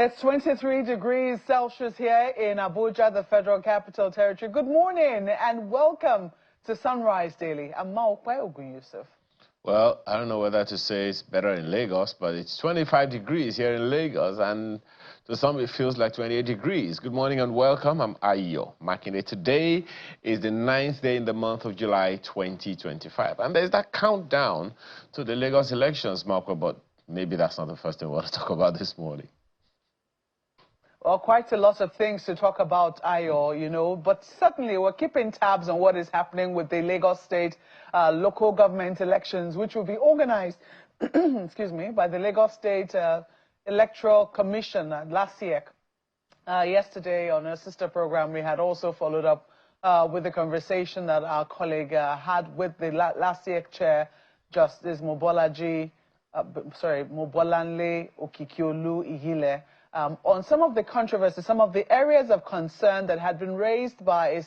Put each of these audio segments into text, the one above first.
It's 23 degrees Celsius here in Abuja, the Federal Capital Territory. Good morning and welcome to Sunrise Daily. I'm Maokwe Ogun Yusuf. Well, I don't know whether to say it's better in Lagos, but it's 25 degrees here in Lagos, and to some it feels like 28 degrees. Good morning and welcome. I'm Ayo Makinde. Today is the 9th day in the month of July 2025, and there's that countdown to the Lagos elections, Marco, but maybe that's not the first thing we want to talk about this morning. Well, quite a lot of things to talk about, Ayo, but certainly we're keeping tabs on what is happening with the Lagos State local government elections, which will be organized, excuse me, by the Lagos State Electoral Commission last year. Yesterday on a sister program, we had also followed up with the conversation that our colleague had with the last year chair, Justice Mobolanle Okikiolu Ihile, on some of the controversies, some of the areas of concern that had been raised by a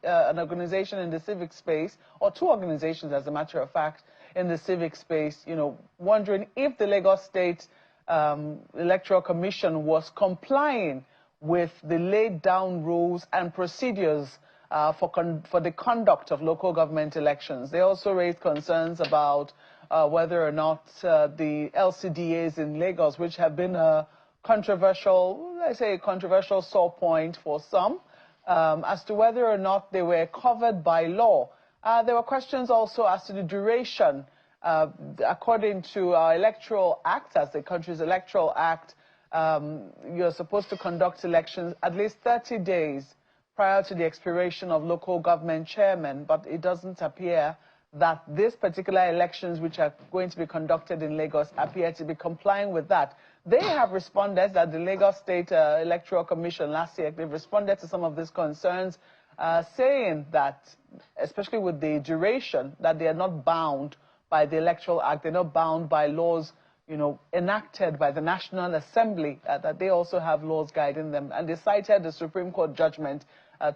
an organization in the civic space, or two organizations, as a matter of fact, in the civic space, wondering if the Lagos State Electoral Commission was complying with the laid down rules and procedures for the conduct of local government elections. They also raised concerns about whether or not the LCDAs in Lagos, which have been a controversial, controversial sore point for some, as to whether or not they were covered by law. There were questions also as to the duration. According to our Electoral Act, as the country's Electoral Act, you're supposed to conduct elections at least 30 days prior to the expiration of local government chairmen, but it doesn't appear that these particular elections, which are going to be conducted in Lagos, appear to be complying with that. They have responded, that the Lagos State Electoral Commission last year, they've responded to some of these concerns, saying that, especially with the duration, that they are not bound by the Electoral Act, they're not bound by laws, enacted by the National Assembly, that they also have laws guiding them. And they cited the Supreme Court judgment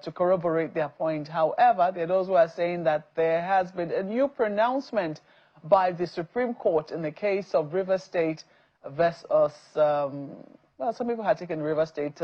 to corroborate their point. However, there are those who are saying that there has been a new pronouncement by the Supreme Court in the case of River State versus, well, some people had taken River State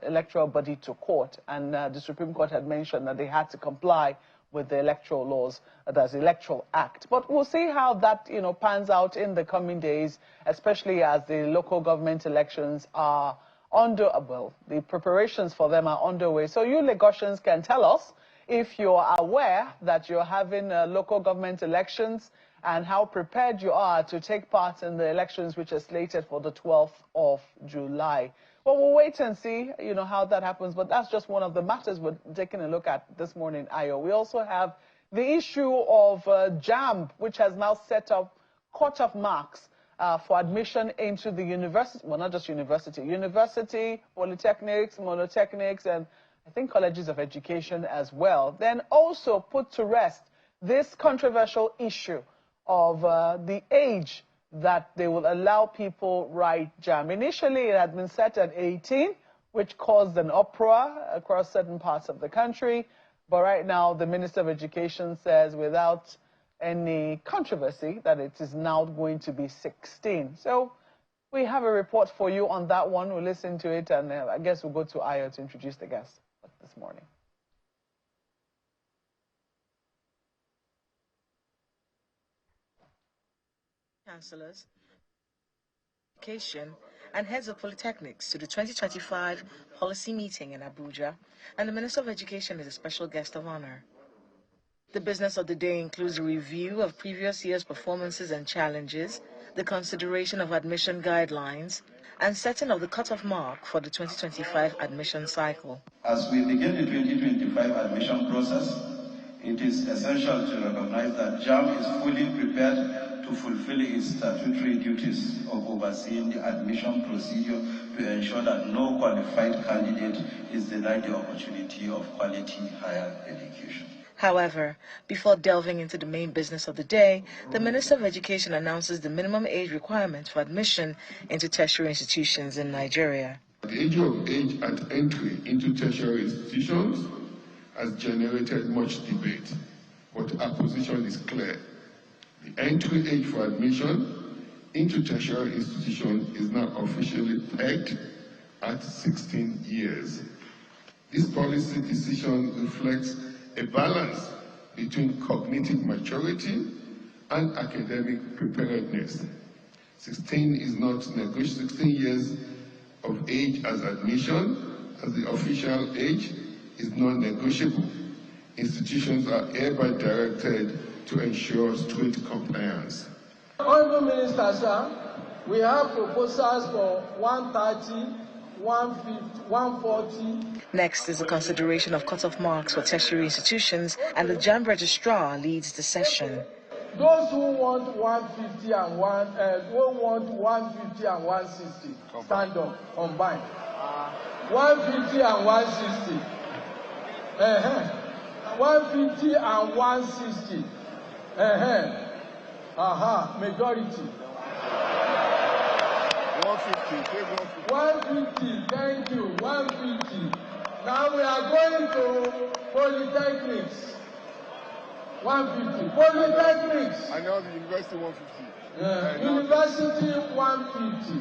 electoral body to court, and the Supreme Court had mentioned that they had to comply with the electoral laws, that's the Electoral Act. But we'll see how that, pans out in the coming days, especially as the local government elections are the preparations for them are underway. So you Lagosians can tell us if you're aware that you're having local government elections and how prepared you are to take part in the elections which are slated for the 12th of July. Well, we'll wait and see, how that happens, but that's just one of the matters we're taking a look at this morning, Ayo. We also have the issue of JAMB, which has now set up cut-off marks for admission into the university, well, not just university, polytechnics, monotechnics, and I think colleges of education as well. Then also put to rest this controversial issue of the age that they will allow people write JAMB. Initially, it had been set at 18, which caused an uproar across certain parts of the country. But right now, the Minister of Education says, without any controversy, that it is now going to be 16. So we have a report for you on that one. We'll listen to it, and I guess we'll go to Ayo to introduce the guest this morning. Chancellors, education, and heads of polytechnics to the 2025 policy meeting in Abuja, and the Minister of Education is a special guest of honor. The business of the day includes a review of previous year's performances and challenges, the consideration of admission guidelines, and setting of the cutoff mark for the 2025 admission cycle. As we begin the 2025 admission process, it is essential to recognize that JAMB is fully prepared to fulfill its statutory duties of overseeing the admission procedure to ensure that no qualified candidate is denied the opportunity of quality higher education. However, before delving into the main business of the day, the Minister of Education announces the minimum age requirement for admission into tertiary institutions in Nigeria. The age at entry into tertiary institutions has generated much debate, but our position is clear. The entry age for admission into tertiary institutions is now officially pegged at 16 years. This policy decision reflects a balance between cognitive maturity and academic preparedness. 16 is not negotiable. 16 years of age as admission, as the official age, is non-negotiable. Institutions are hereby directed to ensure strict compliance. Honourable Minister, sir, we have proposals for 130, 150, 140. Next is the consideration of cut-off marks for tertiary institutions, and the JAMB registrar leads the session. Those who want 150 and 160, stand up, combine. 150 and 160. 150 and 160. Majority. 150, thank you, 150. Now we are going to polytechnics. 150. Polytechnics. I know the university 150. University 150.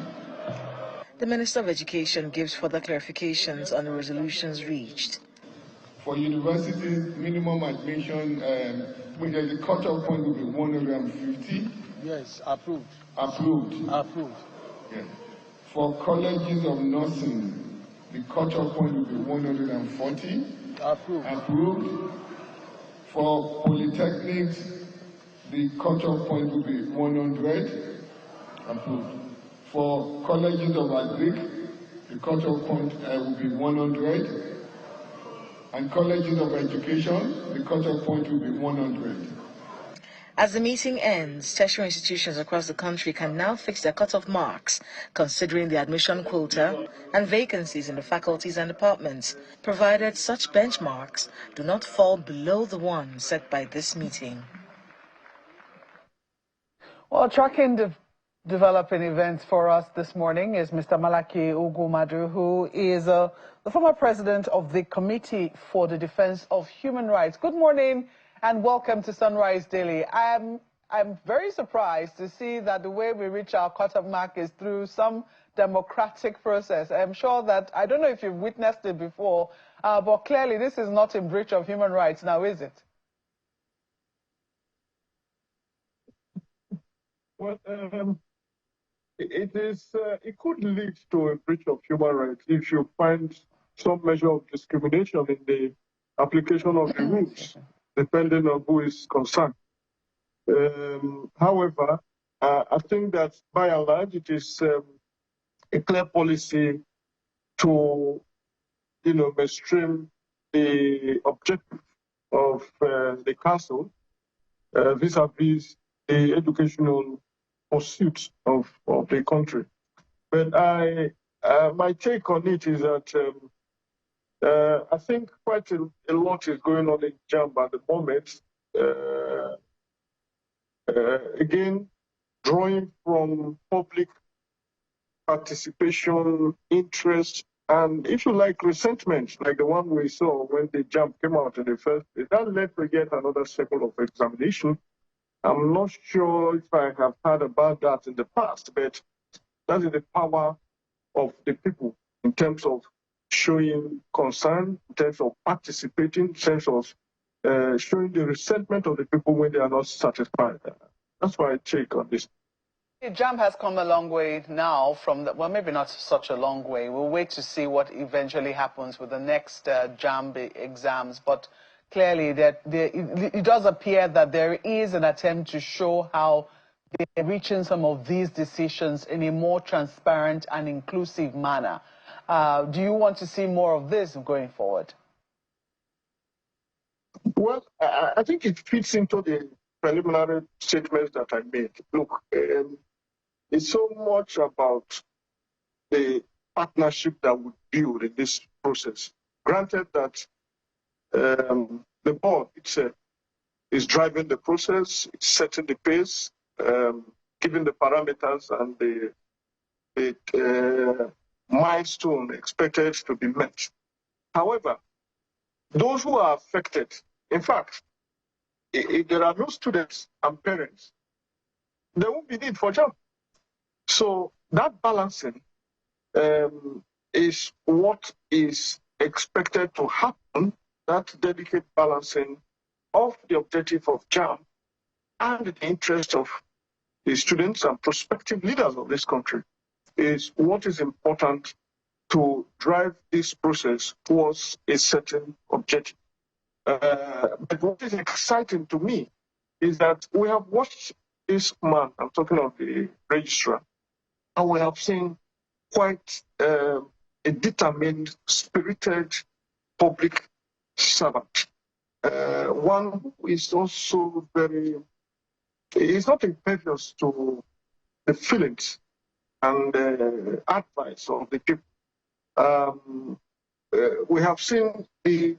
The Minister of Education gives further clarifications on the resolutions reached. For universities, minimum admission, when the cut-off point will be 150. Yes, approved. Approved. Approved. Yeah. For colleges of nursing, the cut-off point will be 140. Approved. Approved. For polytechnics, the cut-off point will be 100. Approved. For colleges of agric, the cut-off point will be 100. And colleges of education, the cut-off point will be 100. As the meeting ends, tertiary institutions across the country can now fix their cut-off marks, considering the admission quota and vacancies in the faculties and departments, provided such benchmarks do not fall below the one set by this meeting. Well, tracking developing events for us this morning is Mr. Malaki Ugumadu, who is the former president of the Committee for the Defense of Human Rights. Good morning and welcome to Sunrise Daily. I'm very surprised to see that the way we reach our cut-off mark is through some democratic process. I'm sure that, I don't know if you've witnessed it before, but clearly this is not in breach of human rights now, is it? Well, it could lead to a breach of human rights if you find some measure of discrimination in the application of the rules, depending on who is concerned. However, I think that by and large it is a clear policy to, mainstream the objective of the council vis-a-vis the educational pursuit of the country. But my take on it is that I think quite a lot is going on in JAMB at the moment. Again, drawing from public participation, interest, and if you like, resentment, like the one we saw when the JAMB came out in the first place, that led to yet another cycle of examination. I'm not sure if I have heard about that in the past, but that is the power of the people in terms of showing concern, in terms of participating, in terms of showing the resentment of the people when they are not satisfied. That's my take on this. JAMB has come a long way now from well, maybe not such a long way. We'll wait to see what eventually happens with the next JAMB exams, but clearly that it does appear that there is an attempt to show how they're reaching some of these decisions in a more transparent and inclusive manner. Do you want to see more of this going forward? Well, I think it fits into the preliminary statements that I made. Look, it's so much about the partnership that we build in this process. Granted that the board itself is driving the process, it's setting the pace, giving the parameters and the milestone expected to be met. However, those who are affected, in fact, if there are no students and parents, there won't be need for JAMB. So that balancing is what is expected to happen, that delicate balancing of the objective of JAMB and the interest of the students and prospective leaders of this country is what is important to drive this process towards a certain objective. But what is exciting to me is that we have watched this man, I'm talking of the registrar, and we have seen quite a determined, spirited public servant. One who is also very, is not impervious to the feelings and advice of the people. We have seen the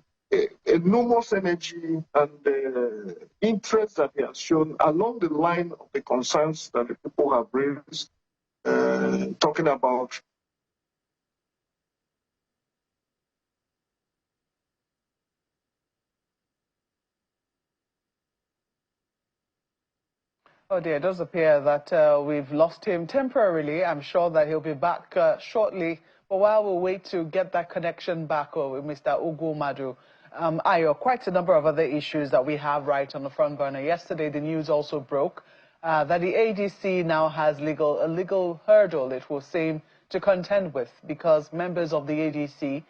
enormous energy and interest that he has shown along the line of the concerns that the people have raised, talking about Oh dear, it does appear that we've lost him temporarily. I'm sure that he'll be back shortly. But while we wait to get that connection back with Mr. Ugwumadu, Ayo, quite a number of other issues that we have right on the front burner. Yesterday, the news also broke that the ADC now has a legal hurdle, it will seem, to contend with, because members of the ADC,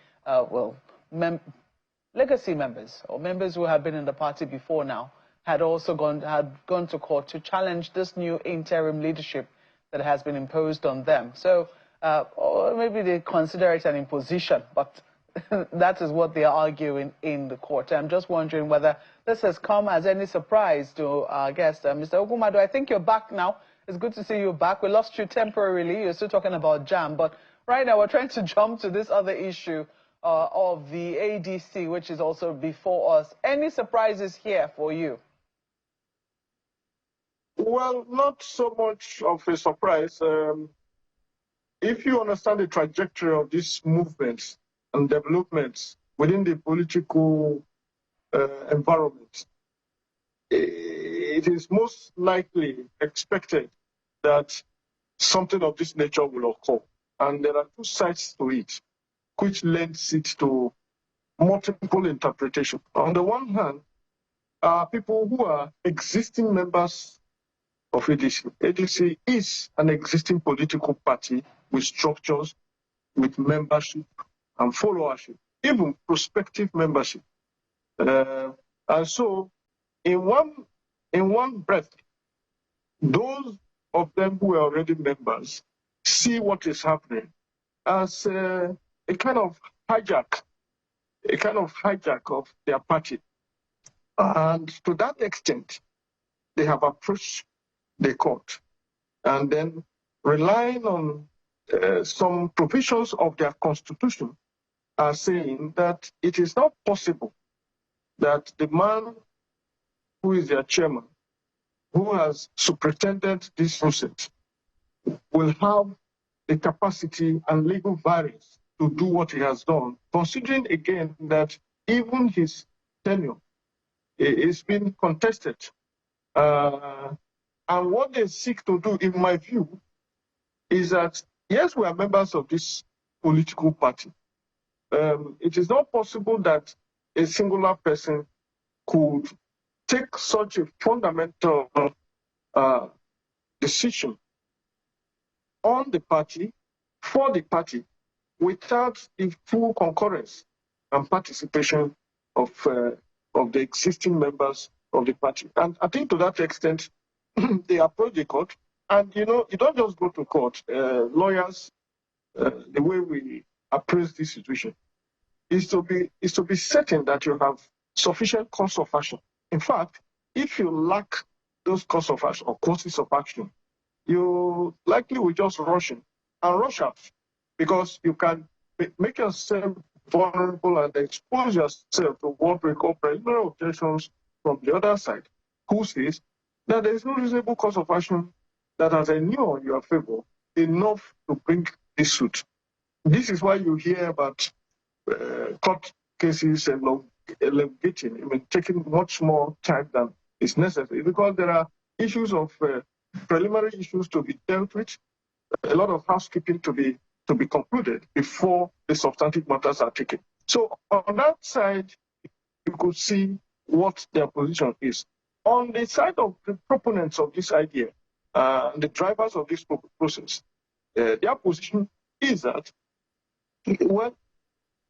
legacy members or members who have been in the party before now, had also gone to court to challenge this new interim leadership that has been imposed on them. So or maybe they consider it an imposition, but that is what they are arguing in the court. I'm just wondering whether this has come as any surprise to our guest, Mr. Ugwumadu. I think you're back now. It's good to see you back. We lost you temporarily. You're still talking about JAMB, but right now we're trying to jump to this other issue of the ADC, which is also before us. Any surprises here for you? Well, not so much of a surprise. If you understand the trajectory of these movements and developments within the political environment, it is most likely expected that something of this nature will occur. And there are two sides to it, which lends it to multiple interpretation. On the one hand, people who are existing members of ADC. ADC is an existing political party with structures, with membership and followership, even prospective membership. And so, in one breath, those of them who are already members see what is happening as a kind of hijack of their party. And to that extent, they have approached the court, and then relying on some provisions of their constitution are saying that it is not possible that the man who is their chairman, who has superintended this process, will have the capacity and legal variance to do what he has done, considering again that even his tenure is being contested. And what they seek to do, in my view, is that, yes, we are members of this political party. It is not possible that a singular person could take such a fundamental decision on the party, for the party, without the full concurrence and participation of the existing members of the party. And I think to that extent, they approach the court, and you don't just go to court. Lawyers, the way we appraise this situation is to be certain that you have sufficient course of action. In fact, if you lack those course of action or courses of action, you likely will just rush out, because you can make yourself vulnerable and expose yourself to what we call preliminary objections from the other side, who says that there is no reasonable course of action that has inured in your favor enough to bring this suit. This is why you hear about court cases elongating, taking much more time than is necessary, because there are issues of preliminary issues to be dealt with, a lot of housekeeping to be to be concluded before the substantive matters are taken. So on that side, you could see what their position is. On the side of the proponents of this idea, the drivers of this process, their position is that, well,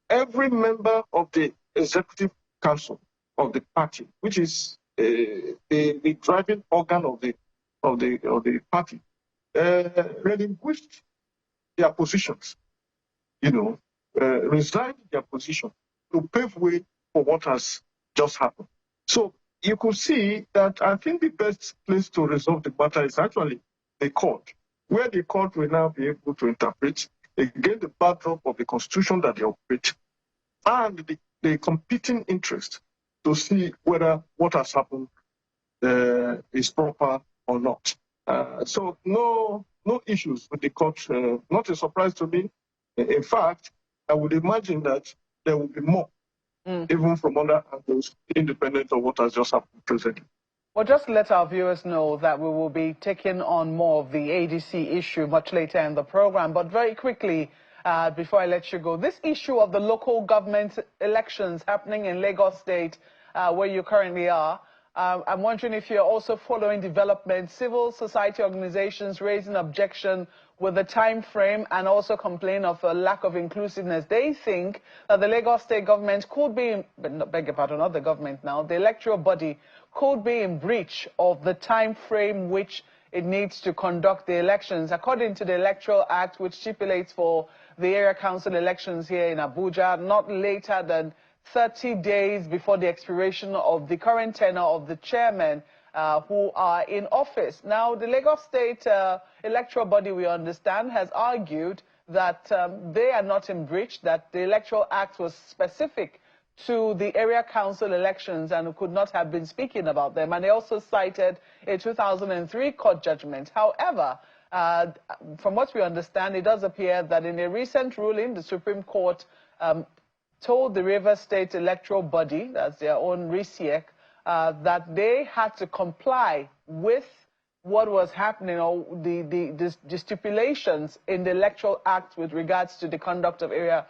every member of the executive council of the party, which is the driving organ of the party, relinquished their positions, resigned their position to pave way for what has just happened. So you could see that I think the best place to resolve the matter is actually the court, where the court will now be able to interpret again the backdrop of the constitution that they operate and the competing interest to see whether what has happened is proper or not. So no issues with the court, not a surprise to me. In fact, I would imagine that there will be more, even from other angles, independent of what has just happened presently. Well, just let our viewers know that we will be taking on more of the ADC issue much later in the program. But very quickly, before I let you go, this issue of the local government elections happening in Lagos State, where you currently are, I'm wondering if you're also following development, civil society organizations raising objection with the time frame and also complain of a lack of inclusiveness. They think that the Lagos State government could be, beg your pardon, not the government now, the electoral body could be in breach of the time frame which it needs to conduct the elections. According to the Electoral Act, which stipulates for the area council elections here in Abuja, not later than 30 days before the expiration of the current tenure of the chairman who are in office. Now, the Lagos State electoral body, we understand, has argued that they are not in breach, that the Electoral Act was specific to the area council elections and could not have been speaking about them. And they also cited a 2003 court judgment. However, from what we understand, it does appear that in a recent ruling, the Supreme Court told the Rivers State electoral body, that's their own RISIEC, that they had to comply with what was happening, or the stipulations in the Electoral Act with regards to the conduct of area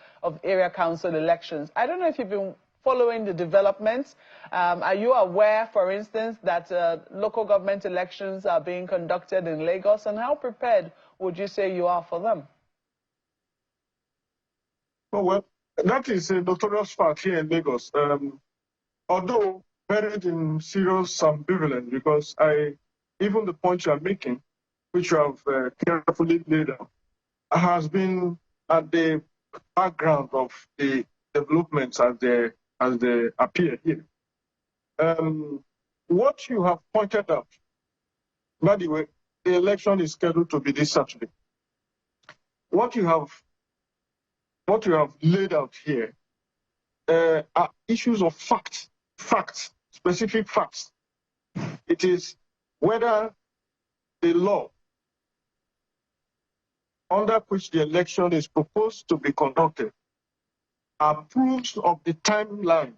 council elections. I don't know if you've been following the developments. Are you aware, for instance, that local government elections are being conducted in Lagos, and how prepared would you say you are for them? Oh, well, that is a notorious fact here in Lagos. Although buried in serious ambivalence, because even the point you are making, which you have carefully laid out, has been at the background of the developments as they appear here. What you have pointed out, by the way, the election is scheduled to be this Saturday. What you have laid out here are issues of facts, specific facts. It is whether the law under which the election is proposed to be conducted approves of the timeline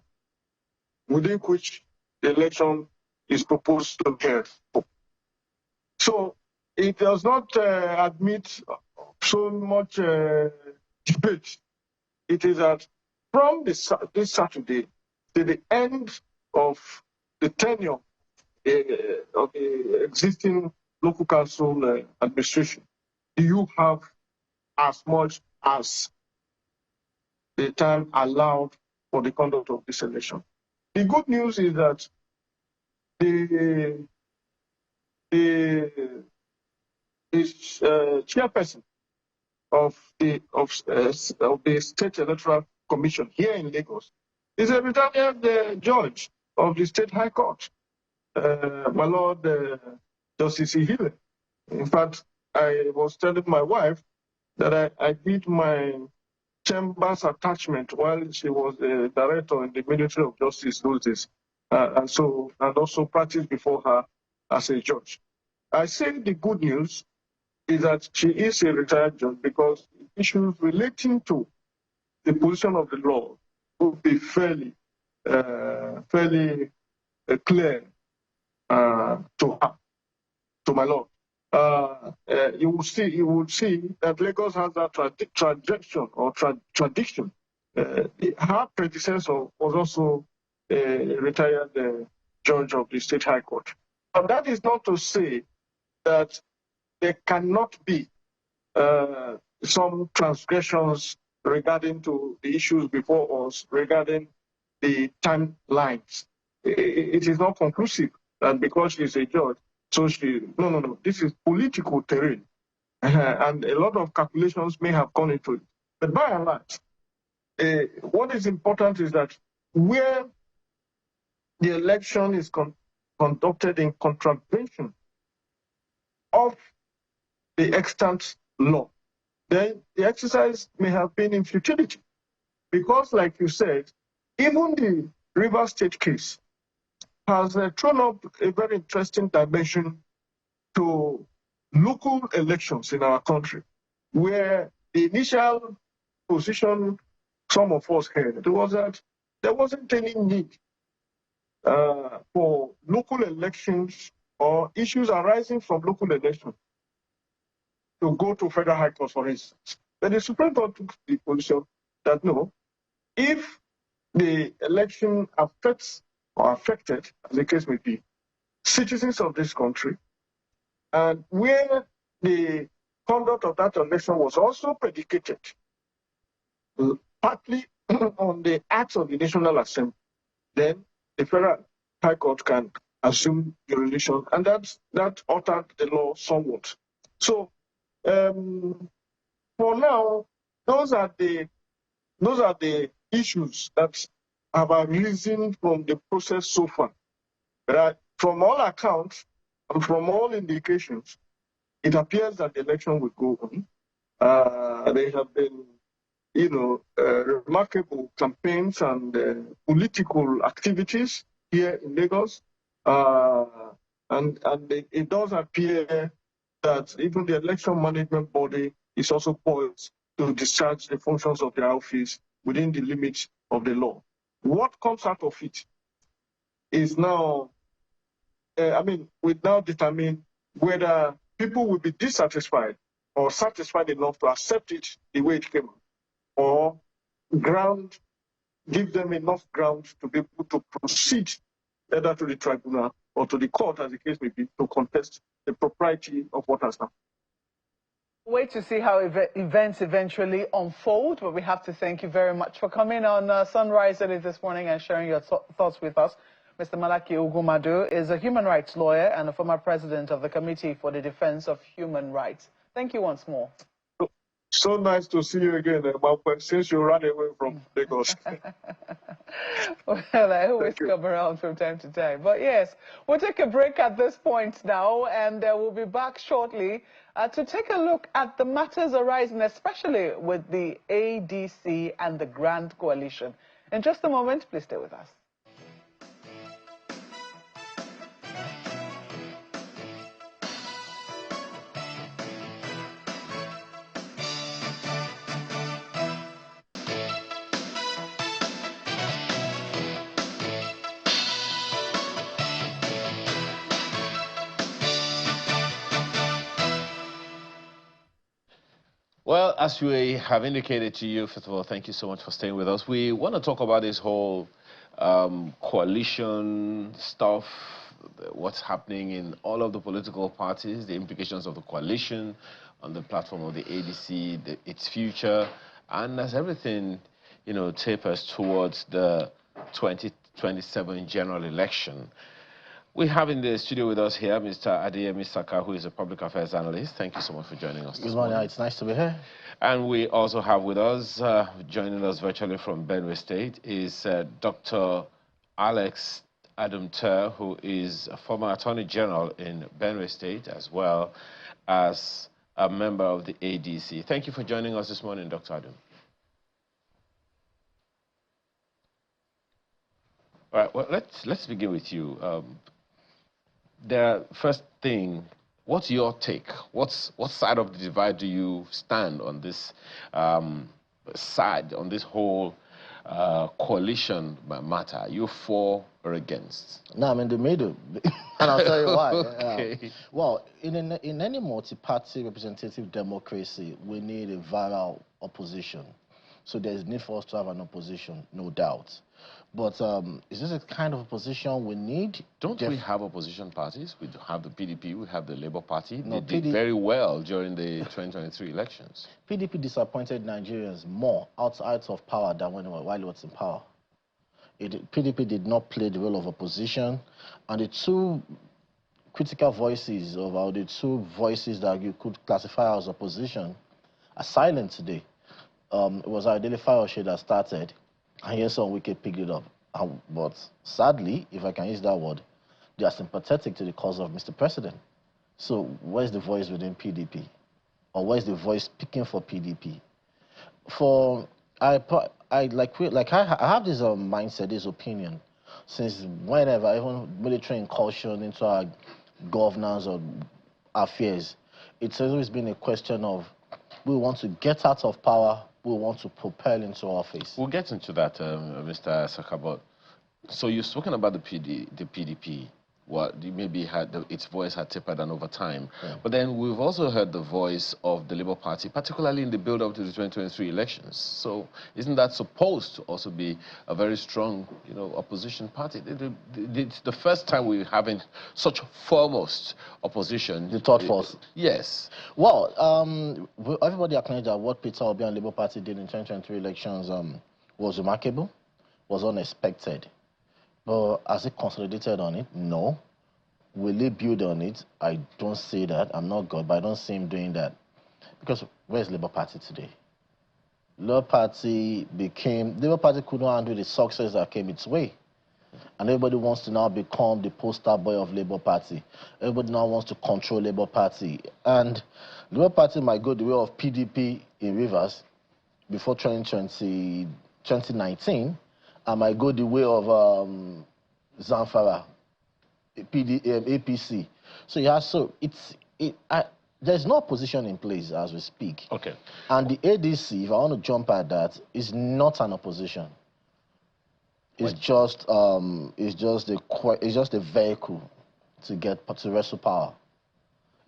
within which the election is proposed to be held. So it does not admit so much debate. It is that from this Saturday to the end of the tenure of the existing local council administration, you have as much as the time allowed for the conduct of this election. The good news is that the chairperson of the State Electoral Commission here in Lagos is a retired judge of the State High Court, my Lord Justice Ihile. In fact, I was telling my wife that I did my chamber's attachment while she was the director in the Ministry of Justice those days, and also practiced before her as a judge. I say the good news is that she is a retired judge because issues relating to the position of the law will be fairly clear to her, to my Lord. you would see that Lagos has that tradition or tradition. Her predecessor was also a retired judge of the State High Court. And that is not to say that there cannot be some transgressions regarding to the issues before us, regarding the timelines. It is not conclusive that because she's a judge, so she, no. This is political terrain. And a lot of calculations may have gone into it. But by and large, what is important is that where the election is conducted in contravention of the extant law, then the exercise may have been in futility. Because, like you said, even the River State case has thrown up a very interesting dimension to local elections in our country, where the initial position some of us had was that there wasn't any need for local elections or issues arising from local elections to go to federal high court, for instance. But the Supreme Court took the position that no, if the election affects or affected, as the case may be, citizens of this country, and where the conduct of that election was also predicated partly on the acts of the National Assembly, then the Federal High Court can assume jurisdiction, and that altered the law somewhat. So, for now, those are the issues that have arisen from the process so far. From all accounts and from all indications, it appears that the election will go on. There have been, remarkable campaigns and political activities here in Lagos, and it does appear that even the election management body is also poised to discharge the functions of their office within the limits of the law. What comes out of it is now, we now determine whether people will be dissatisfied or satisfied enough to accept it the way it came out, or give them enough ground to be able to proceed either to the tribunal or to the court, as the case may be, to contest the propriety of what has happened. Wait to see how events eventually unfold, but we have to thank you very much for coming on Sunrise Early this morning and sharing your thoughts with us. Mr. Malaki Ugumadu is a human rights lawyer and a former president of the Committee for the Defense of Human Rights. Thank you once more. So nice to see you again, since you ran away from Lagos. Well, I always come around from time to time. But yes, we'll take a break at this point now, and we'll be back shortly to take a look at the matters arising, especially with the ADC and the Grand Coalition. In just a moment, please stay with us. Well, as we have indicated to you, first of all, thank you so much for staying with us. We want to talk about this whole coalition stuff, what's happening in all of the political parties, the implications of the coalition on the platform of the ADC, its future, and as everything, tapers towards the 2027 general election. We have in the studio with us here Mr. Adeyemi Saka, who is a public affairs analyst. Thank you so much for joining us this morning. It's nice to be here. And we also have with us, joining us virtually from Benue State, is Dr. Alex Adumter, who is a former Attorney General in Benue State, as well as a member of the ADC. Thank you for joining us this morning, Dr. Adum. All right, well, let's begin with you. The first thing, what's your take? What side of the divide do you stand on this side, on this whole coalition matter? Are you for or against? No, I'm in the middle, and I'll tell you why. Okay. Well, in any multi-party representative democracy, we need a viral opposition. So there's need for us to have an opposition, no doubt. But is this a kind of opposition we need? Don't we have opposition parties? We have the PDP, we have the Labour Party. No, they did very well during the 2023 elections. PDP disappointed Nigerians more outside of power than while it was in power. PDP did not play the role of opposition, and the two critical voices the two voices that you could classify as opposition are silent today. It was Adele Fayose that started, and yes, some wicked picked it up. But sadly, if I can use that word, they are sympathetic to the cause of Mr. President. So where's the voice within PDP? Or where's the voice speaking for PDP? I have this mindset, this opinion, since whenever, even military incursion into our governance or affairs, it's always been a question of we want to get out of power, we want to propel into office. We'll get into that, Mr. Sakabot. So you've spoken about the PDP. What maybe its voice had tapered down over time. Yeah. But then we've also heard the voice of the Labour Party, particularly in the build-up to the 2023 elections. So isn't that supposed to also be a very strong, opposition party? It's the first time we're having such foremost opposition. The third force. Yes. Well, everybody acknowledged that what Peter Obi and Labour Party did in 2023 elections was remarkable, was unexpected. But has it consolidated on it? No. Will it build on it? I don't see that. I'm not God, but I don't see him doing that. Because where's Labour Party today? Labour Party couldn't handle the success that came its way. And everybody wants to now become the poster boy of Labour Party. Everybody now wants to control Labour Party. And Labour Party might go the way of PDP in Rivers before 2019. I might go the way of Zamfara, APC. So there's no opposition in place as we speak. Okay. And the ADC, if I want to jump at that, is not an opposition. It's just a vehicle to wrestle power.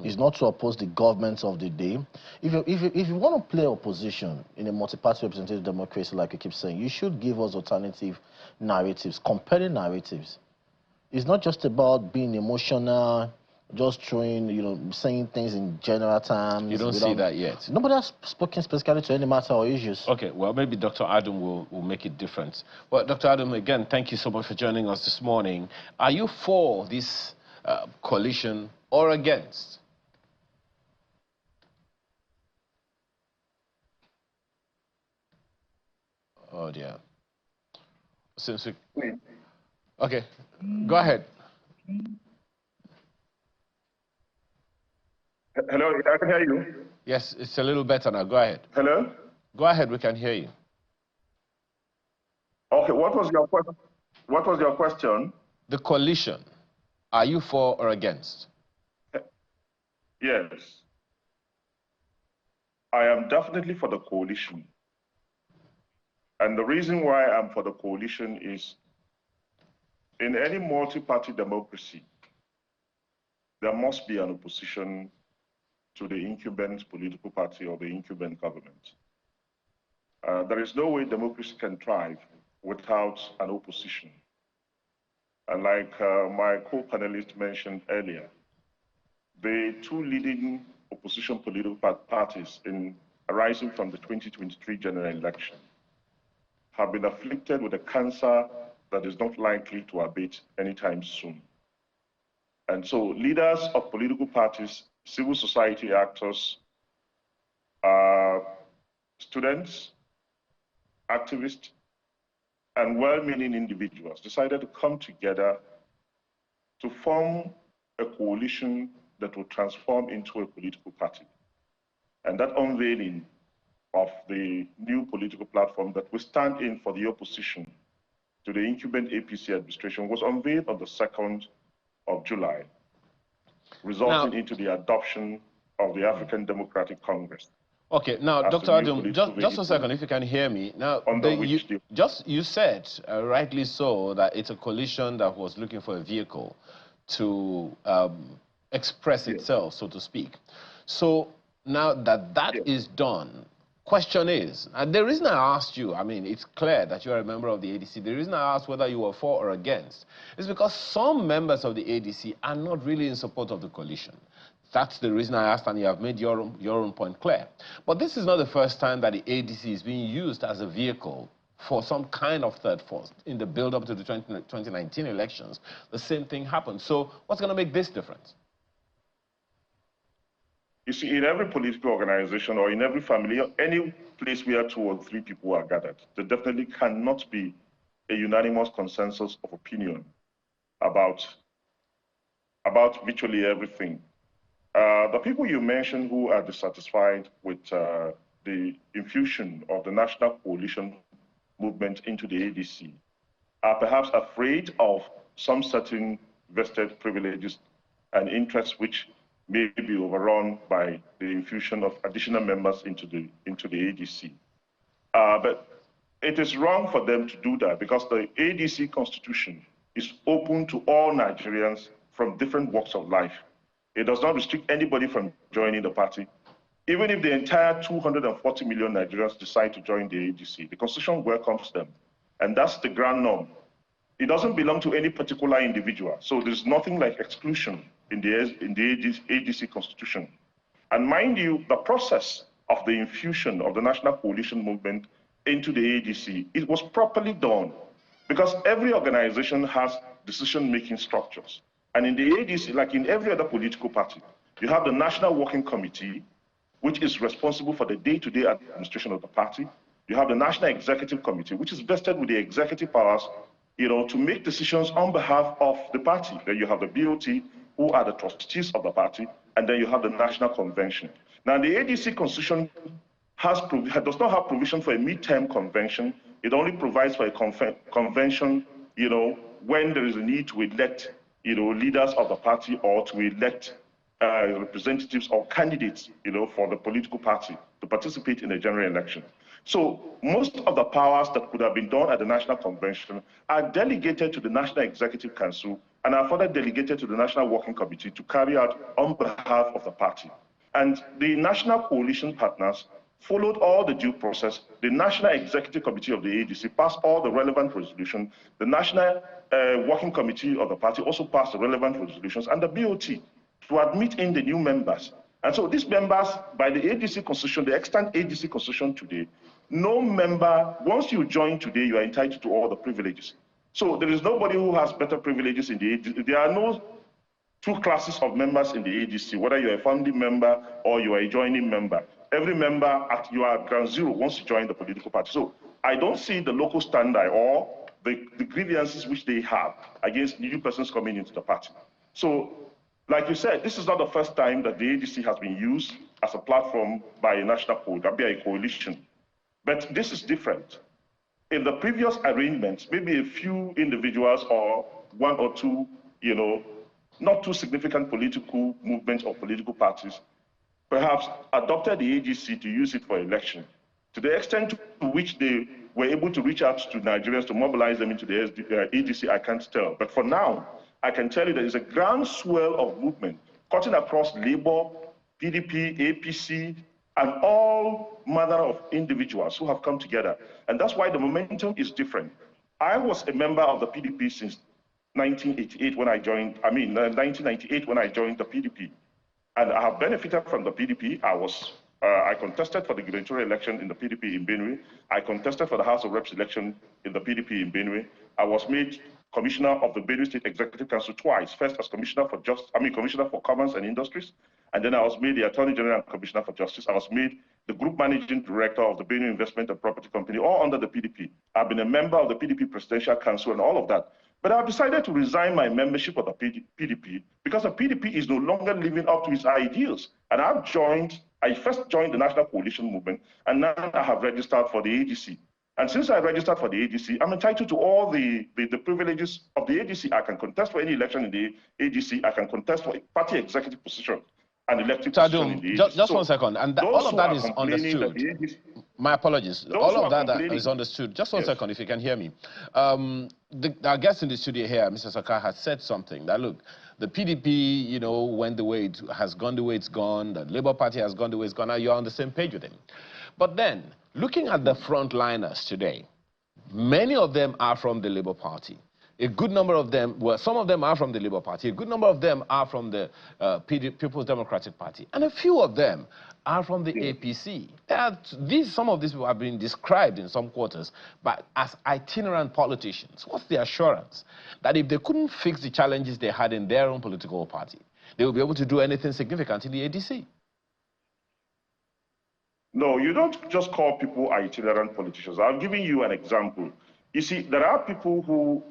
It's not to oppose the government of the day. If you want to play opposition in a multi-party representative democracy, like you keep saying, you should give us alternative narratives, compelling narratives. It's not just about being emotional, just throwing, saying things in general terms. You don't see that yet? Nobody has spoken specifically to any matter or issues. Okay, well, maybe Dr. Adam will make it different. Well, Dr. Adam, again, thank you so much for joining us this morning. Are you for this coalition or against? Oh, dear. Since we... Okay, go ahead. Hello, I can hear you. Yes, it's a little better now. Go ahead. Hello? Go ahead, we can hear you. Okay, what was your question? The coalition. Are you for or against? Yes. I am definitely for the coalition. And the reason why I'm for the coalition is in any multi-party democracy, there must be an opposition to the incumbent political party or the incumbent government. There is no way democracy can thrive without an opposition. And like my co-panelist mentioned earlier, the two leading opposition political parties arising from the 2023 general election have been afflicted with a cancer that is not likely to abate anytime soon. And so leaders of political parties, civil society actors, students, activists, and well-meaning individuals decided to come together to form a coalition that will transform into a political party. And that unveiling of the new political platform that we stand in for the opposition to the incumbent APC administration was unveiled on the 2nd of July, resulting into the adoption of the African Democratic Congress. Okay, now, as Dr. the new Adum, political just a second, vehicle if you can hear me. Now, under which you said, rightly so, that it's a coalition that was looking for a vehicle to express itself, so to speak. So now that is done, question is, and the reason I asked you, I mean, it's clear that you're a member of the ADC. The reason I asked whether you were for or against is because some members of the ADC are not really in support of the coalition. That's the reason I asked, and you have made your own point clear. But this is not the first time that the ADC is being used as a vehicle for some kind of third force. In the build-up to the 2019 elections, the same thing happened. So what's going to make this difference? You see, in every political organization or in every family, any place where 2 or 3 people are gathered, there definitely cannot be a unanimous consensus of opinion about virtually everything. The people you mentioned who are dissatisfied with the infusion of the national coalition movement into the ADC are perhaps afraid of some certain vested privileges and interests which may be overrun by the infusion of additional members into the ADC. But it is wrong for them to do that because the ADC constitution is open to all Nigerians from different walks of life. It does not restrict anybody from joining the party. Even if the entire 240 million Nigerians decide to join the ADC, the constitution welcomes them. And that's the grand norm. It doesn't belong to any particular individual. So there's nothing like exclusion in the ADC constitution. And mind you, the process of the infusion of the national coalition movement into the ADC, it was properly done because every organization has decision-making structures. And in the ADC, like in every other political party, you have the National Working Committee, which is responsible for the day-to-day administration of the party. You have the National Executive Committee, which is vested with the executive powers, to make decisions on behalf of the party. Then you have the BOT, who are the trustees of the party, and then you have the National Convention. Now, the ADC Constitution does not have provision for a midterm convention. It only provides for a convention, when there is a need to elect, leaders of the party or to elect representatives or candidates, for the political party to participate in a general election. So most of the powers that could have been done at the National Convention are delegated to the National Executive Council and are further delegated to the National Working Committee to carry out on behalf of the party. And the National Coalition partners followed all the due process. The National Executive Committee of the ADC passed all the relevant resolutions. The National Working Committee of the party also passed the relevant resolutions, and the BOT to admit in the new members. And so these members, by the ADC Constitution, the extant ADC Constitution today, no member, once you join today, you are entitled to all the privileges. So there is nobody who has better privileges in the ADC. There are no 2 classes of members in the ADC, whether you're a founding member or you are a joining member. Every member, you are ground zero once you join the political party. So I don't see the local standard or the grievances which they have against new persons coming into the party. So, like you said, this is not the first time that the ADC has been used as a platform by a national coalition. But this is different. In the previous arrangements, maybe a few individuals or 1 or 2, not too significant political movements or political parties, perhaps adopted the ADC to use it for election. To the extent to which they were able to reach out to Nigerians to mobilize them into the ADC, I can't tell. But for now, I can tell you there is a groundswell of movement cutting across Labour, PDP, APC, and all manner of individuals who have come together. And that's why the momentum is different. I was a member of the PDP since 1988 when I joined, 1998 when I joined the PDP. And I have benefited from the PDP. I contested for the gubernatorial election in the PDP in Benue. I contested for the House of Reps election in the PDP in Benue. I was made commissioner of the Benue State Executive Council twice. First as Commissioner for Commerce and Industries, and then I was made the Attorney General and Commissioner for Justice. I was made the Group Managing Director of the Benue Investment and Property Company, all under the PDP. I've been a member of the PDP Presidential Council and all of that. But I've decided to resign my membership of the PDP because the PDP is no longer living up to its ideals. And I first joined the National Coalition Movement, and now I have registered for the ADC. And since I registered for the ADC, I'm entitled to all the privileges of the ADC. I can contest for any election in the ADC. I can contest for a party executive position. an elected position in the ADC. Just 1 second, and all of that is understood. My apologies. All of that is understood. Just 1 second, if you can hear me. Our guest in the studio here, Mr. Saka, has said something that, look, the PDP, you know, went the way it has gone, the way it's gone, the Labour Party has gone the way it's gone. Now you're on the same page with him. But then, looking at the frontliners today, many of them are from the Labour Party. A good number of them, well, some of them are from the Labour Party. A good number of them are from the People's Democratic Party. And a few of them are from the APC. Some of these people have been described in some quarters as itinerant politicians. What's the assurance that if they couldn't fix the challenges they had in their own political party, they will be able to do anything significant in the ADC? No, you don't just call people itinerant politicians. I'm giving you an example. You see, there are people who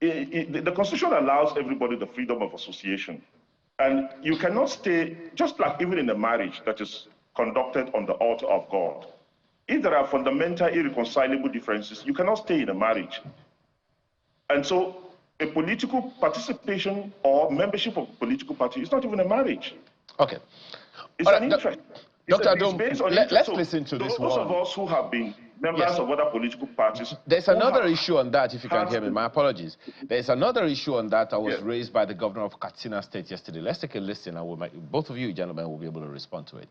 the Constitution allows everybody the freedom of association. And you cannot stay, just like even in a marriage that is conducted on the altar of God. If there are fundamental irreconcilable differences, you cannot stay in a marriage. And so a political participation or membership of a political party is not even a marriage. Okay. It's an interest. Dr. Adom, let's listen to this one. Those of us who have been members of other political parties. There's another issue on that, if you can hear me. My apologies. There's another issue on that that was raised by the governor of Katsina State yesterday. Let's take a listen, and both of you gentlemen will be able to respond to it.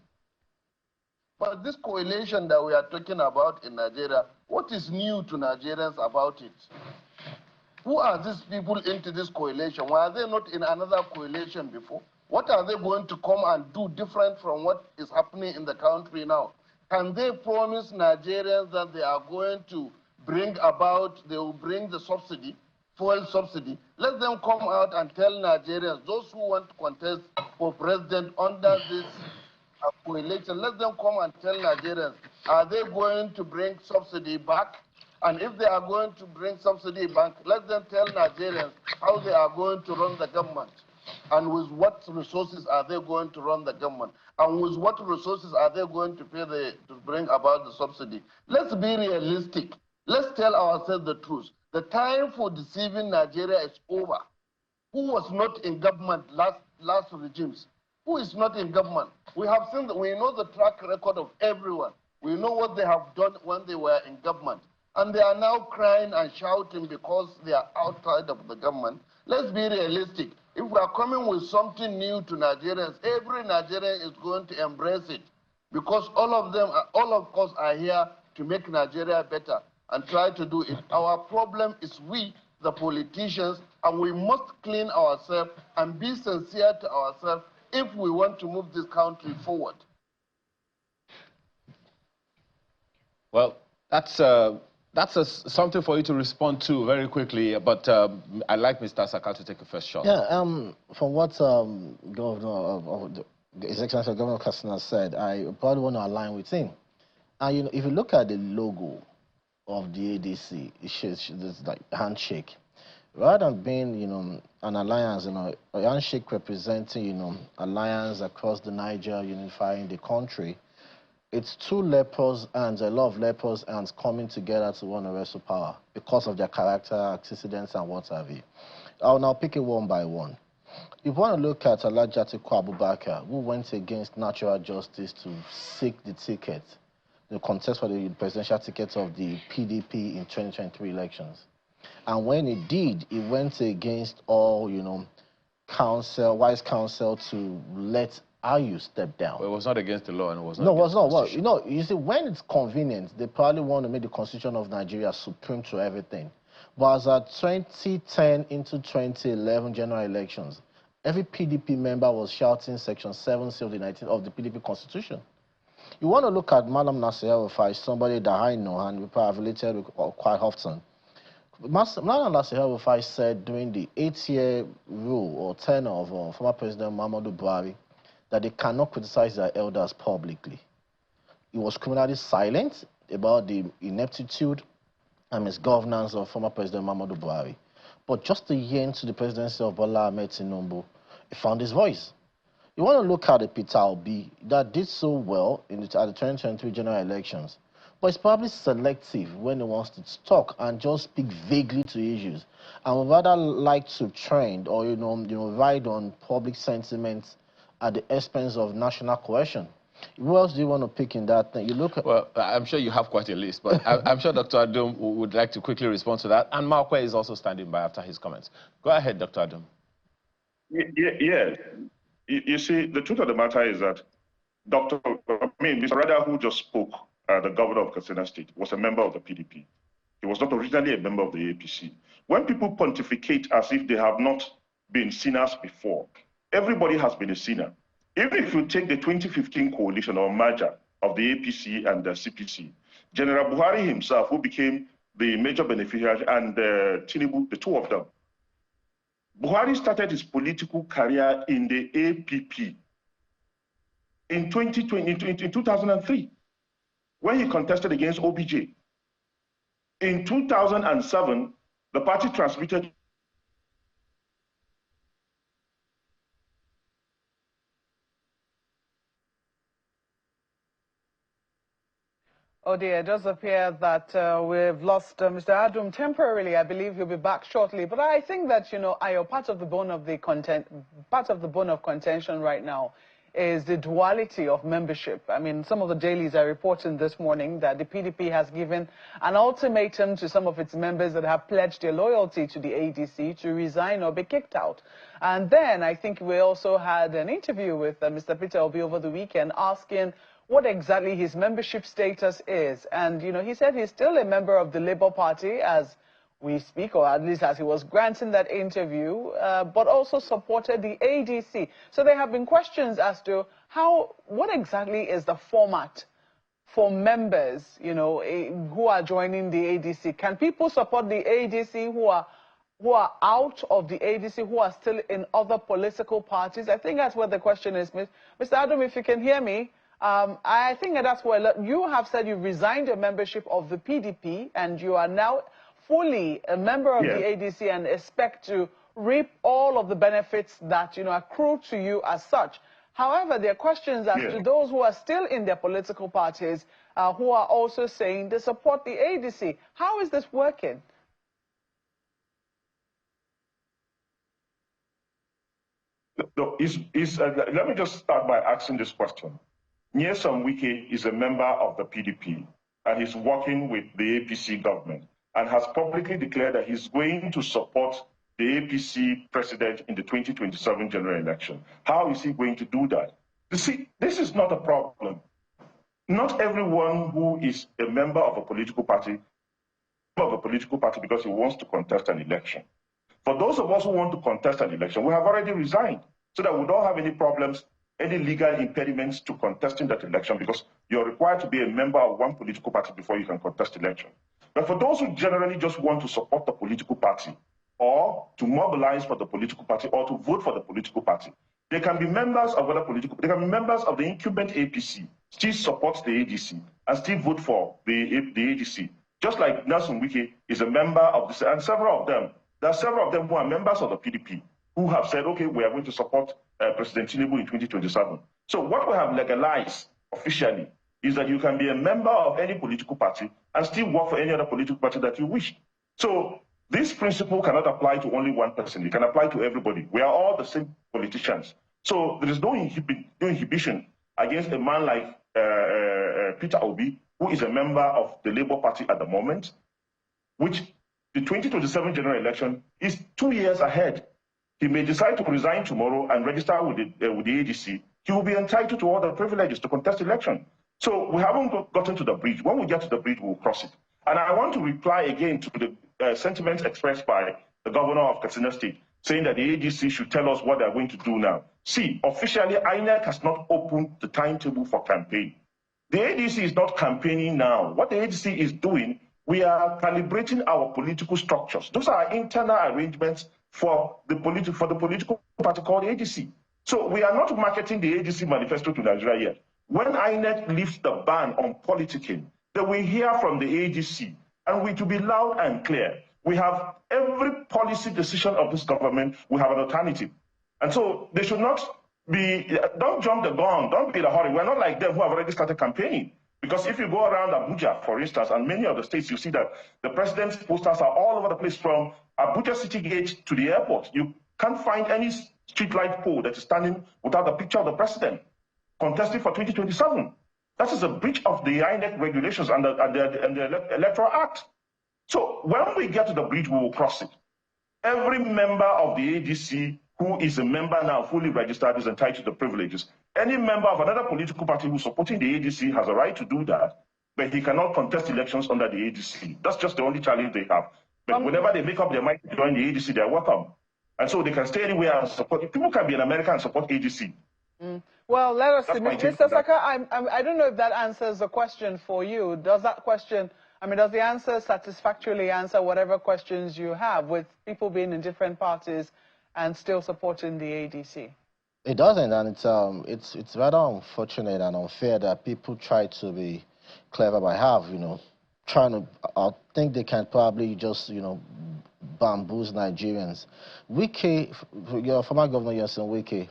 But this coalition that we are talking about in Nigeria, what is new to Nigerians about it? Who are these people into this coalition? Were they not in another coalition before? What are they going to come and do different from what is happening in the country now? Can they promise Nigerians that they are going to bring about, they will bring the subsidy, fuel subsidy? Let them come out and tell Nigerians, those who want to contest for president under this coalition, let them come and tell Nigerians, are they going to bring subsidy back? And if they are going to bring subsidy back, let them tell Nigerians how they are going to run the government. And with what resources are they going to run the government? And with what resources are they going to pay to bring about the subsidy? Let's be realistic. Let's tell ourselves the truth. The time for deceiving Nigeria is over. Who was not in government last regimes? Who is not in government? We have seen that, we know the track record of everyone. We know what they have done when they were in government. And they are now crying and shouting because they are outside of the government. Let's be realistic. If we are coming with something new to Nigerians, every Nigerian is going to embrace it, because all of us are here to make Nigeria better and try to do it. Our problem is we, the politicians, and we must clean ourselves and be sincere to ourselves if we want to move this country forward. Well, that's something for you to respond to very quickly, but I'd like Mr. Saka to take a first shot. Yeah, from what His Excellency Governor Katsina said, I probably want to align with him. And you know, if you look at the logo of the ADC, it shows this like handshake. Rather than being, you know, an alliance, you know, a handshake representing, you know, alliance across the Niger, unifying the country, it's two lepers and a lot of lepers ants coming together to want to wrestle power because of their character, antecedents, and what have you. I'll now pick it one by one. If you want to look at Alhaji Atiku Abubakar, who went against natural justice to seek the ticket, the contest for the presidential ticket of the PDP in 2023 elections. And when he did, he went against all, you know, wise counsel to let you step down. Well, it was not against the law, and it was not. No, it was not. Well, you know, you see, when it's convenient, they probably want to make the Constitution of Nigeria supreme to everything. But as at 2010 into 2011 general elections, every PDP member was shouting Section 7C of the PDP Constitution. You want to look at Madam Nasir El-Rufai, somebody that I know and we have related with quite often. Madam Nasir El-Rufai said during the 8-year rule or tenure of former President Muhammadu Buhari that they cannot criticize their elders publicly. He was criminally silent about the ineptitude and misgovernance of former President Muhammadu Buhari. But just a year into the presidency of Bola Ahmed Tinubu, he found his voice. You want to look at the Peter Obi that did so well at the 2023 general elections, but it's probably selective when he wants to talk and just speak vaguely to issues, and would rather like to trend or you know ride on public sentiments at the expense of national cohesion. Who else do you want to pick in that thing? You look at... Well, I'm sure you have quite a list, but I'm sure Dr. Adom would like to quickly respond to that. And Malkwe is also standing by after his comments. Go ahead, Dr. Adom. Yeah. You see, the truth of the matter is that Mr. Rada, who just spoke, the governor of Katsina State, was a member of the PDP. He was not originally a member of the APC. When people pontificate as if they have not been sinners before, everybody has been a sinner. Even if you take the 2015 coalition or merger of the APC and the CPC, General Buhari himself, who became the major beneficiary, and Tinubu, the two of them, Buhari started his political career in the APP in 2003, when he contested against OBJ. In 2007, the party transmitted Oh dear, it does appear that we've lost Mr. Adom temporarily. I believe he'll be back shortly. But I think that, you know, part of the bone of contention right now is the duality of membership. I mean, some of the dailies are reporting this morning that the PDP has given an ultimatum to some of its members that have pledged their loyalty to the ADC to resign or be kicked out. And then I think we also had an interview with Mr. Peter Obi over the weekend asking what exactly his membership status is. And, you know, he said he's still a member of the Labour Party as we speak, or at least as he was granting that interview, but also supported the ADC. So there have been questions as to what exactly is the format for members, you know, who are joining the ADC. Can people support the ADC who are out of the ADC, who are still in other political parties? I think that's where the question is. Mr. Adom, if you can hear me, I think that's where you have said you resigned your membership of the PDP and you are now fully a member of the ADC and expect to reap all of the benefits that, you know, accrue to you as such. However, there are questions as to those who are still in their political parties who are also saying they support the ADC. How is this working? Let me just start by asking this question. Nyesom Wike is a member of the PDP, and he's working with the APC government, and has publicly declared that he's going to support the APC president in the 2027 general election. How is he going to do that? You see, this is not a problem. Not everyone who is a member of a political party because he wants to contest an election. For those of us who want to contest an election, we have already resigned so that we don't have any problems, any legal impediments to contesting that election, because you're required to be a member of one political party before you can contest election. But for those who generally just want to support the political party, or to mobilize for the political party, or to vote for the political party, they can be members of other political, they can be members of the incumbent APC, still support the ADC, and still vote for the ADC. Just like Nelson Wike is a member of this, and several of them, there are several of them who are members of the PDP, who have said, okay, we are going to support President Tinubu in 2027. So what we have legalized officially is that you can be a member of any political party and still work for any other political party that you wish. So this principle cannot apply to only one person. It can apply to everybody. We are all the same politicians. So there is no inhibition against a man like Peter Obi, who is a member of the Labour Party at the moment, which the 2027 general election is 2 years ahead. He may decide to resign tomorrow and register with the ADC. He will be entitled to all the privileges to contest election. So we haven't gotten to the bridge. When we get to the bridge, we'll cross it. And I want to reply again to the sentiments expressed by the governor of Katsina State, saying that the ADC should tell us what they're going to do now. See, officially, INEC has not opened the timetable for campaign. The ADC is not campaigning now. What the ADC is doing, we are calibrating our political structures. Those are internal arrangements for the political party called ADC. So we are not marketing the ADC manifesto to Nigeria yet. When INEC lifts the ban on politicking, then we hear from the ADC, and we to be loud and clear. We have every policy decision of this government, we have an alternative. And so they should not be, don't jump the gun, don't be in a hurry. We're not like them who have already started campaigning. Because if you go around Abuja, for instance, and many of the states, you see that the president's posters are all over the place, from Abuja City Gate to the airport. You can't find any streetlight pole that is standing without the picture of the president contesting for 2027. That is a breach of the INEC regulations and the Electoral Act. So when we get to the bridge, we will cross it. Every member of the ADC who is a member now, fully registered, is entitled to the privileges. Any member of another political party who's supporting the ADC has a right to do that, but he cannot contest elections under the ADC. That's just the only challenge they have. But whenever they make up their mind to join the ADC, they're welcome. And so they can stay anywhere and support. People can be in America and support ADC. Well, let us see. Mr. Saka, I don't know if that answers the question for you. Does that question, does the answer satisfactorily answer whatever questions you have with people being in different parties and still supporting the ADC? It doesn't, and it's rather unfortunate and unfair that people try to be clever by half, I think they can probably just, bamboozle Nigerians. Wike, your former governor, Yeltsin Wike,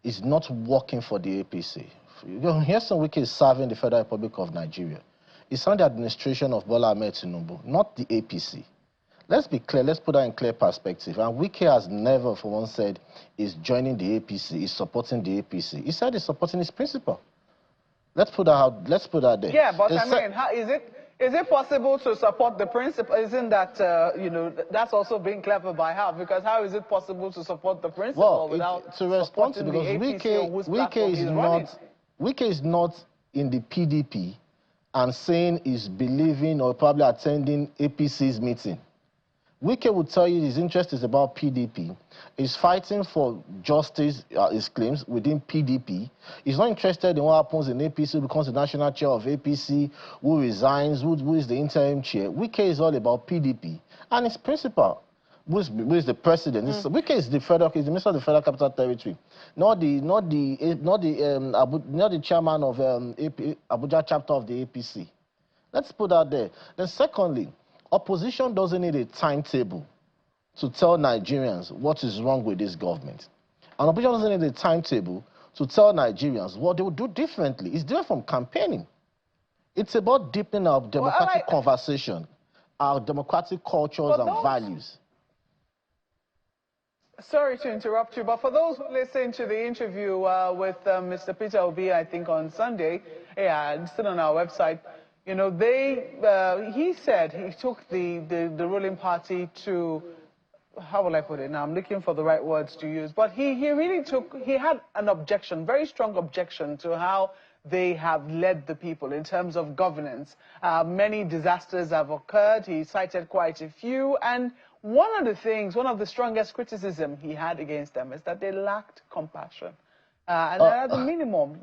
is not working for the APC. Yeltsin Wike is serving the Federal Republic of Nigeria. It's under the administration of Bola Ahmed Tinubu, not the APC. Let's be clear, let's put that in clear perspective. And Wike has never, for one, said he's joining the APC, he's supporting the APC. He said he's supporting his principal. Let's put that out, let's put that there. Yeah, but how is it possible to support the principle? Isn't that, that's also being clever by half, because how is it possible to support the principle without to respond to, because Wike is not in the PDP and saying he's believing or probably attending APC's meeting. Wike would tell you his interest is about PDP. He's fighting for justice, his claims, within PDP. He's not interested in what happens in APC, who becomes the national chair of APC, who resigns, who is the interim chair. Wike is all about PDP. And his principal, who is the president. Wike is the minister of the Federal Capital Territory, not the chairman of Abuja chapter of the APC. Let's put that there. Then secondly, opposition doesn't need a timetable to tell Nigerians what is wrong with this government. And opposition doesn't need a timetable to tell Nigerians what they will do differently. It's different from campaigning. It's about deepening our democratic conversation, our democratic cultures and values. Sorry to interrupt you, but for those who listened to the interview with Mr. Peter Obi, I think on Sunday, it's still on our website, he said he took the ruling party to, how will I put it now? I'm looking for the right words to use. But he had an objection, very strong objection to how they have led the people in terms of governance. Many disasters have occurred. He cited quite a few. And one of the strongest criticism he had against them is that they lacked compassion. And at the minimum,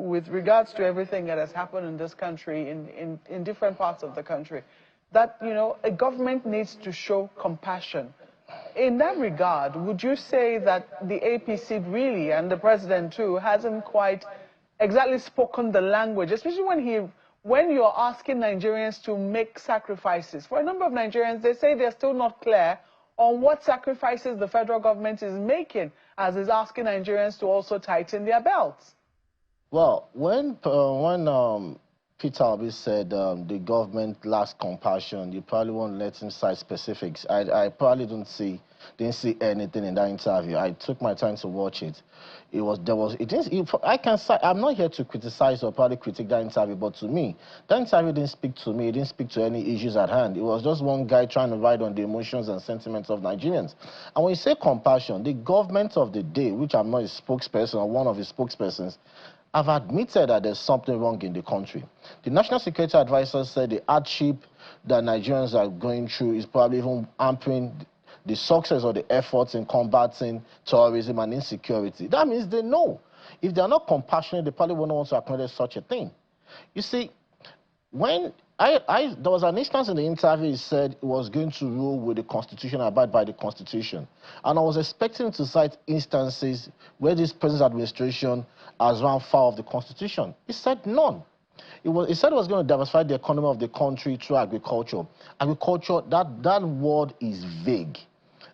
with regards to everything that has happened in this country, in different parts of the country, that, a government needs to show compassion. In that regard, would you say that the APC really, and the president too, hasn't quite exactly spoken the language, especially when you're asking Nigerians to make sacrifices? For a number of Nigerians, they say they're still not clear on what sacrifices the federal government is making, as is asking Nigerians to also tighten their belts. Well, when Peter Obi said the government lacks compassion, you probably won't let him cite specifics. I probably didn't see anything in that interview. I took my time to watch it. I'm not here to criticize or probably critique that interview, but to me, that interview didn't speak to me. It didn't speak to any issues at hand. It was just one guy trying to ride on the emotions and sentiments of Nigerians. And when you say compassion, the government of the day, which I'm not a spokesperson or one of his spokespersons, have admitted that there's something wrong in the country. The National Security Advisor said the hardship that Nigerians are going through is probably even hampering the success or the efforts in combating terrorism and insecurity. That means they know. If they're not compassionate, they probably won't want to acknowledge such a thing. You see, when there was an instance in the interview, he said he was going to rule with the Constitution, abide by the Constitution. And I was expecting him to cite instances where this present administration has run foul of the Constitution. He said none. He said he was going to diversify the economy of the country through agriculture. Agriculture, that word is vague.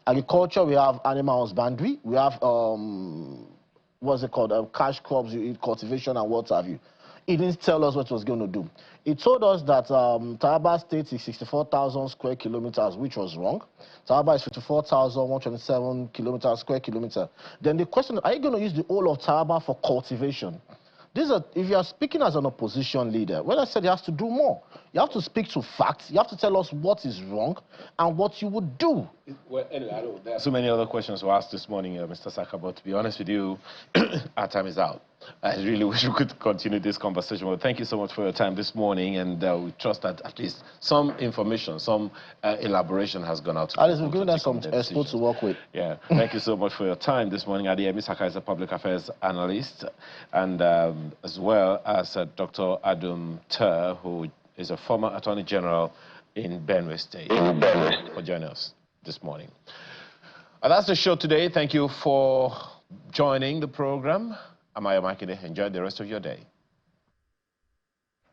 Agriculture, we have animal husbandry, we have, what's it called, cash crops, cultivation and what have you. He didn't tell us what he was going to do. He told us that Taraba State is 64,000 square kilometers, which was wrong. Taraba is 54,127 square kilometers. Then the question, are you going to use the whole of Taraba for cultivation? If you are speaking as an opposition leader, when I said you have to do more, you have to speak to facts, you have to tell us what is wrong and what you would do. Well, anyway, I know there are so many other questions to ask this morning, Mr. Saka, but to be honest with you, our time is out. I really wish we could continue this conversation. Well, thank you so much for your time this morning, and we trust that at least some information, some elaboration has gone out to At least we've given us some experts to work with. Yeah, thank you so much for your time this morning. Adeyemi Saka is a public affairs analyst, and as well as Dr. Adam Ter, who is a former Attorney General in Benue State, for joining us this morning. And that's the show today. Thank you for joining the program. I'm Ayo Makinde. Enjoy the rest of your day.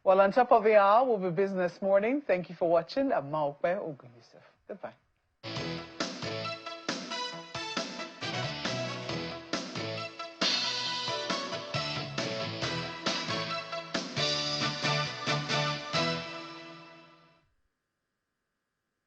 Well, on top of the hour will be Business Morning. Thank you for watching. I'm Maokbe Ogun Yusuf. Goodbye.